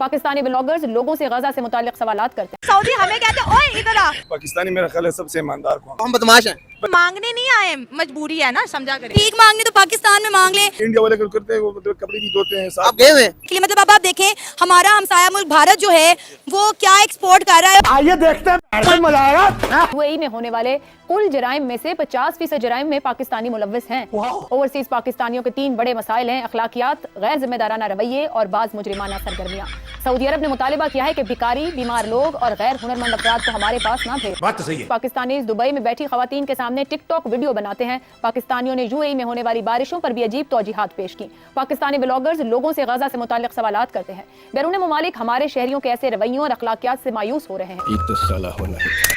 Pakistani bloggers लोगों से गजा से मुताल्लिक सवालात करते हैं। सऊदी हमें कहते हैं ओए इधर आ। पाकिस्तानी मेरा ख्याल है सबसे ईमानदार कौन। हम बदमाश हैं, मांगने नहीं आए, मजबूरी है ना, समझा करें। भीख मांगने तो पाकिस्तान में मांग ले। इंडिया वाले अगर करते हैं वो मतलब कपड़े भी धोते हैं आप गए हुए हैं? इसलिए मतलब अब आप देखें हमारा हमसाया मुल्क भारत जो है वो क्या एक्सपोर्ट कर रहा है। आइए देखते हैं, मजा आएगा। यूएई में होने वाले कुल जराइम में से 50% जराइम में पाकिस्तानी मुलव्वस हैं। ओवरसीज पाकिस्तानियों के 3 बड़े मसाइल हैं: अखलाकियात, गैर जिम्मेदाराना रवैये और बाज मुजरिमाना सरगर्मियां। सऊदी अरब ने मुतालिबा किया है कि भिखारी, बीमार लोग और गैर हुनरमंद अफराद को हमारे पास ना भेजें। बात तो सही है। पाकिस्तानी दुबई में बैठी खवातीन के सामने टिकटॉक वीडियो बनाते हैं। पाकिस्तानियों ने यूएई में होने वाली बारिशों पर भी अजीब तौजीहात पेश की। पाकिस्तानी ब्लॉगर्स लोगों से गजा से मुताल्लिक सवालात करते हैं। बैरून मुमालिक हमारे शहरियों के ऐसे रवैयों और अखलाकियात से मायूस हो रहे हैं।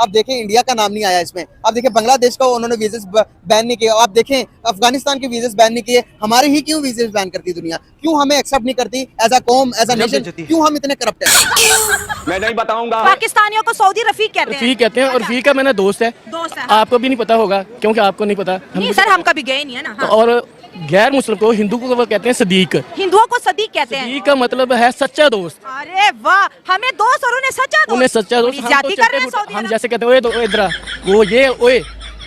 आप देखें इंडिया का नाम नहीं आया इसमें। आप देखें बांग्लादेश का उन्होंने वीजेस बैन नहीं किए। आप देखें अफगानिस्तान के वीजेस बैन नहीं किए। हमारे ही क्यों वीजेस बैन करती दुनिया? क्यों हमें एक्सेप्ट नहीं करती एज अ कौम, एज अ नेशन? क्यों हम इतने करप्ट हैं? मैं नहीं बताऊंगा। पाकिस्तानियों को सऊदी रफीक कहते हैं। रफीक कहते हैं और रफीक का मेरा दोस्त है। आपको भी नहीं पता होगा क्योंकि आपको नहीं पता। नहीं सर, हम कभी गए नहीं है ना। हाँ। और गैर मुस्लिम को, हिंदू को वो कहते हैं सदीक। हिंदुओं को सदीक कहते हैं। सदीक का मतलब है सच्चा दोस्त। अरे वाह, हमें दोस्त और उन्हें सच्चा दोस्त। उन्हें सच्चा दोस्त। बड़ी ज्यादती कर रहे हैं सऊदी हम अरब। जैसे कहते हैं ओए तो इधर आ, वो ये ओए,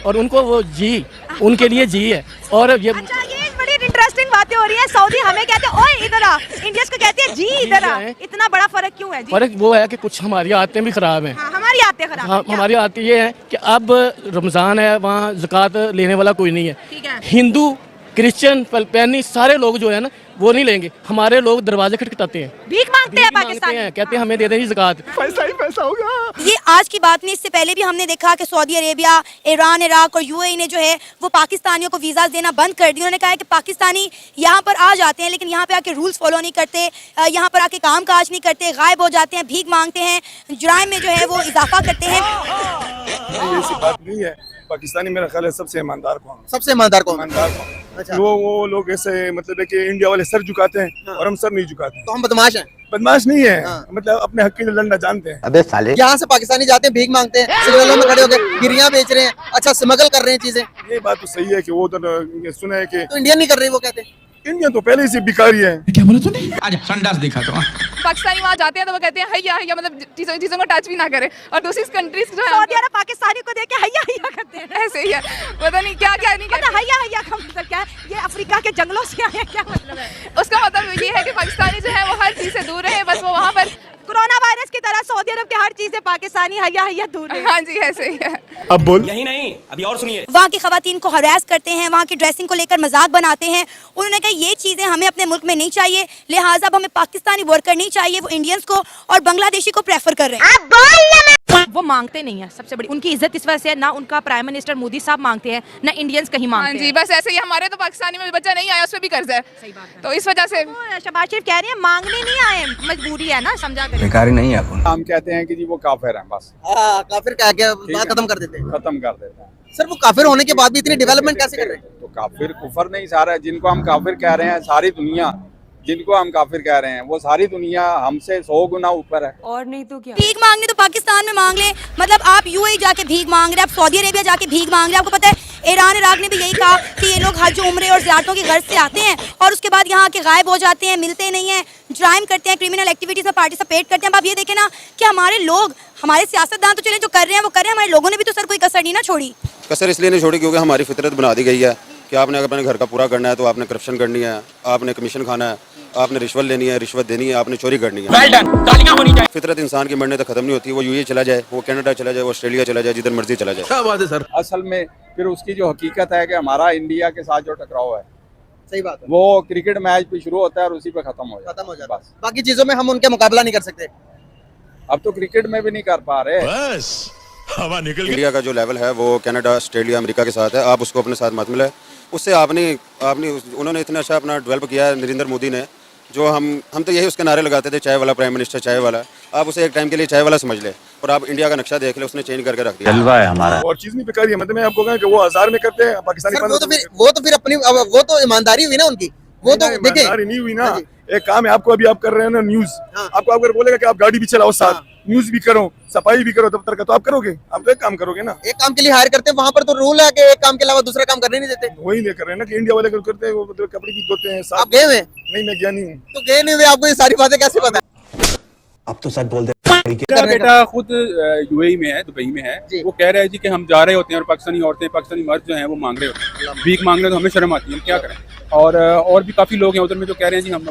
और उनको वो जी, उनके लिए जी है। और ये अच्छा, ये बड़ी इंटरेस्टिंग बातें हो रही है। सऊदी हमें कहते हैं ओए इधर आ, इंडियंस को कहते हैं जी इधर आ। इतना बड़ा फर्क क्यों है जी? फर्क वो है कि कुछ हमारी आदतें भी खराब हैं। हाँ, हमारी आदतें खराब हाँ, हैं। क्या? हमारी आदतें ये है कि अब रमजान है, वहाँ ज़कात लेने वाला कोई नहीं है। ठीक है। हिंदू, क्रिश्चियन, फिलिपाइनी सारे लोग जो है ना वो नहीं लेंगे। हमारे लोग दरवाजे खटखटाते हैं, भीख मांगते हैं भीख पाकिस्तानी। मांगते हैं, कहते हैं हमें दे दें ज़कात। पैसा ही पैसा होगा। ये आज की बात नहीं, इससे पहले भी हमने देखा कि सऊदी अरेबिया, ईरान, इराक और यूएई ने जो है वो पाकिस्तानियों को वीज़ा देना बंद कर दिया। उन्होंने कहा है कि पाकिस्तानी यहाँ पर आ जाते हैं लेकिन यहाँ पे आके रूल्स फॉलो नहीं करते, यहाँ पर आके काम काज नहीं करते, गायब हो जाते हैं, भीख मांगते हैं, जुराइम में जो है वो इजाफा करते हैं। ऐसी बात नहीं है। पाकिस्तानी मेरा ख्याल है सबसे ईमानदार कौन। सबसे ईमानदार कौन? ईमानदार कौन? अच्छा। वो लोग ऐसे मतलब है कि इंडिया वाले सर झुकाते हैं और हम सर नहीं झुकाते। तो हम बदमाश हैं। बदमाश नहीं है, हाँ। मतलब अपने हक के लिए लड़ना जानते हैं। अबे साले। यहाँ से पाकिस्तानी जाते हैं, भीख मांगते हैं, सिग्नलों में खड़े होकर गिरियां बेच रहे हैं, अच्छा स्मगल कर रहे हैं चीजें। ये बात तो सही है कि वो उधर सुना है कि तो इंडियन नहीं कर रही, वो कहते हैं। इंडिया तो पहले से भिखारी है। आज संडास दिखा तो। पाकिस्तानी वहाँ जाते हैं तो वो कहते हैं हैया हैया, मतलब चीज़ों को टच भी ना करें। और दूसरी कंट्रीज जो है सऊदी अरब पाकिस्तानी को देख के हैया हैया करते हैं। ऐसे ही है, पता नहीं क्या क्या नहीं पता हैया हैया का मतलब क्या है? ये अफ्रीका के जंगलों से आए हैं, क्या मतलब है? उसका मतलब ये है कि पाकिस्तानी जो है वो हर चीज़ से दूर रहे, बस वो वहाँ पर। कोरोना वायरस की तरह सऊदी अरब के हर चीज से पाकिस्तानी हैया हैया दूर है। हाँ जी, ऐसे ही है। अब बोल। यही नहीं, अभी और सुनिए। वहाँ की खवातीन को हरास करते हैं, वहाँ की ड्रेसिंग को लेकर मजाक बनाते हैं। उन्होंने कहा ये चीज़ें हमें अपने मुल्क में नहीं चाहिए, लिहाजा अब हमें पाकिस्तानी वर्कर नहीं चाहिए। वो इंडियंस को और बांग्लादेशी को प्रेफर कर रहे हैं। वो मांगते नहीं है, सबसे बड़ी उनकी इज्जत इस वजह से है, ना उनका प्राइम मिनिस्टर मोदी साहब मांगते हैं, ना इंडियंस कहीं हाँ मांगते जी, हैं। बस ऐसे ही हमारे तो पाकिस्तानी में बच्चा नहीं आया, उस पर भी कर्ज है। सही बात है। तो इस वजह से वो शहबाज शरीफ कह रहे हैं मांगने नहीं आए, मजबूरी है ना, समझा करें। भिखारी नहीं है अपन। हम कहते हैं कि जी वो काफिर हैं, बस हाँ, काफिर कह के बात खत्म कर देते हैं। खत्म कर देते हैं। सर वो काफिर होने के बाद भी इतनी डेवलपमेंट कैसे कर रहे हैं? तो काफिर कुफर नहीं, सारा जिनको हम काफिर कह रहे हैं, सारी दुनिया जिनको हम काफिर कह रहे हैं वो सारी दुनिया हमसे 100 गुना ऊपर है। और नहीं तो क्या। भीख मांगने तो पाकिस्तान में मांग ले। मतलब आप यूएई जाके भीख मांग रहे हैं, आप सऊदी अरेबिया जाके भीख मांग रहे हैं। आपको पता है ईरान, इराक ने भी यही कहा कि ये लोग हज, उम्रे और ज़ियारतों की गर्ज से आते हैं और उसके बाद यहाँ आके गायब हो जाते हैं, मिलते नहीं हैं, जुराइम करते हैं, क्रिमिनल एक्टिविटीज में पार्टिसिपेट करते हैं। अब आप ये देखें ना कि हमारे लोग, हमारे सियासतदान तो चले जो कर रहे हैं वो कर रहे हैं, हमारे लोगों ने भी तो सर कोई कसर नहीं ना छोड़ी। कसर इसलिए नहीं छोड़ी क्योंकि हमारी फितरत बना दी गई है कि आपने अगर अपने घर का पूरा करना है तो आपने करप्शन करनी है, आपने कमीशन खाना है, आपने रिश्वत लेनी है, रिश्वत देनी है, आपने चोरी करनी है। तालियां होनी चाहिए। फितरत इंसान की मरने तक खत्म नहीं होती। वो यूएई चला जाए, वो कनाडा चला जाए, वो ऑस्ट्रेलिया चला जाए, जिधर मर्जी चला जाए। क्या बात है सर। असल में फिर उसकी जो हकीकत है कि हमारा इंडिया के साथ जो टकराव है सही बात है। वो क्रिकेट मैच पे शुरू होता है और उसी पे खत्म हो जाता है। खत्म हो जाता है। बाकी चीजों में हम उनके मुकाबला नहीं कर सकते। अब तो क्रिकेट में भी नहीं कर पा रहे। बस हवा निकल गई। इंडिया का जो लेवल है वो कनाडा, ऑस्ट्रेलिया, अमेरिका के साथ है। आप उसको अपने साथ मत मिलाएं। उससे आपने उन्होंने इतना अच्छा अपना डेवलप किया है नरेंद्र मोदी ने, जो हम तो यही उसके नारे लगाते थे, चाय वाला प्राइम मिनिस्टर, चाय वाला। आप उसे एक टाइम के लिए चाय वाला समझ ले और आप इंडिया का नक्शा देख ले, उसने चेंज करके रख दिया। जलवा है हमारा। और चीज नहीं बेकारी है, मतलब मैं आपको कहा कि वो 1000 में करते हैं, पाकिस्तानी सर वो तो फिर अपनी वो तो ईमानदारी हुई ना उनकी। वो तो देखें नहीं हुई ना। एक काम है आपको, अभी आप कर रहे हैं ना न्यूज, आपको अगर बोलेगा कि आप गाड़ी भी चलाओ साथ, न्यूज भी करो, सफाई भी करो दफ्तर का, तो आप करोगे? आप तो एक काम करोगे ना। एक काम के लिए हायर करते हैं, वहाँ पर तो रूल है कि एक काम के अलावा दूसरा काम करने नहीं देते। वही नहीं कर रहे हैं ना कि इंडिया वाले करते हैं, वो कपड़े भी धोते हैं आप गए हुए? नहीं, मैं गया नहीं हूँ। तो गए नहीं हुए, आपको ये सारी बातें कैसे पता? अब तो सच बोल दे। मेरा बेटा खुद यूएई में है, दुबई में है, वो कह रहा है जी कि हम जा रहे होते हैं और पाकिस्तानी औरतें, पाकिस्तानी मर्द जो हैं वो मांग रहे होते हैं, भीख मांग रहे हैं, तो हमें शर्म आती है, हम क्या करें। और भी काफ़ी लोग हैं उधर में जो कह रहे हैं जी हम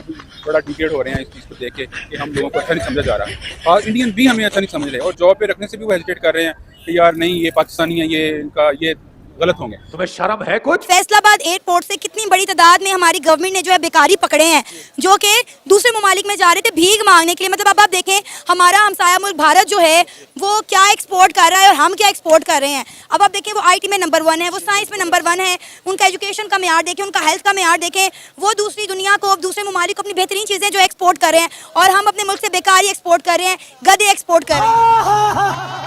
बड़ा डिकेट हो रहे हैं इस चीज़ को देख के कि हम लोगों को अच्छा नहीं समझा जा रहा, और इंडियन भी हमें अच्छा नहीं समझ रहे, और जॉब पे रखने से भी वो हेजिटेट कर रहे हैं कि यार नहीं ये पाकिस्तानी है, ये इनका ये गलत होंगे। तुम्हें शर्म है कुछ? फैसलाबाद एयरपोर्ट से कितनी बड़ी तादाद में हमारी गवर्नमेंट ने जो है बेकारी पकड़े हैं, जो कि दूसरे ममालिक में जा रहे थे भीख मांगने के लिए। मतलब अब आप देखें हमारा हमसाया मुल्क भारत जो है वो क्या एक्सपोर्ट कर रहा है और हम क्या एक्सपोर्ट कर रहे हैं। अब आप देखें वो IT में नंबर 1 है, वो साइंस में नंबर 1 है, उनका एजुकेशन का मेयार देखें, उनका हेल्थ का मेयार देखें, वो दूसरी दुनिया को, दूसरे ममालिक को अपनी बेहतरीन चीज़ें जो एक्सपोर्ट कर रहे हैं, और हम अपने मुल्क से बेकारी एक्सपोर्ट कर रहे हैं, गधे एक्सपोर्ट कर रहे हैं।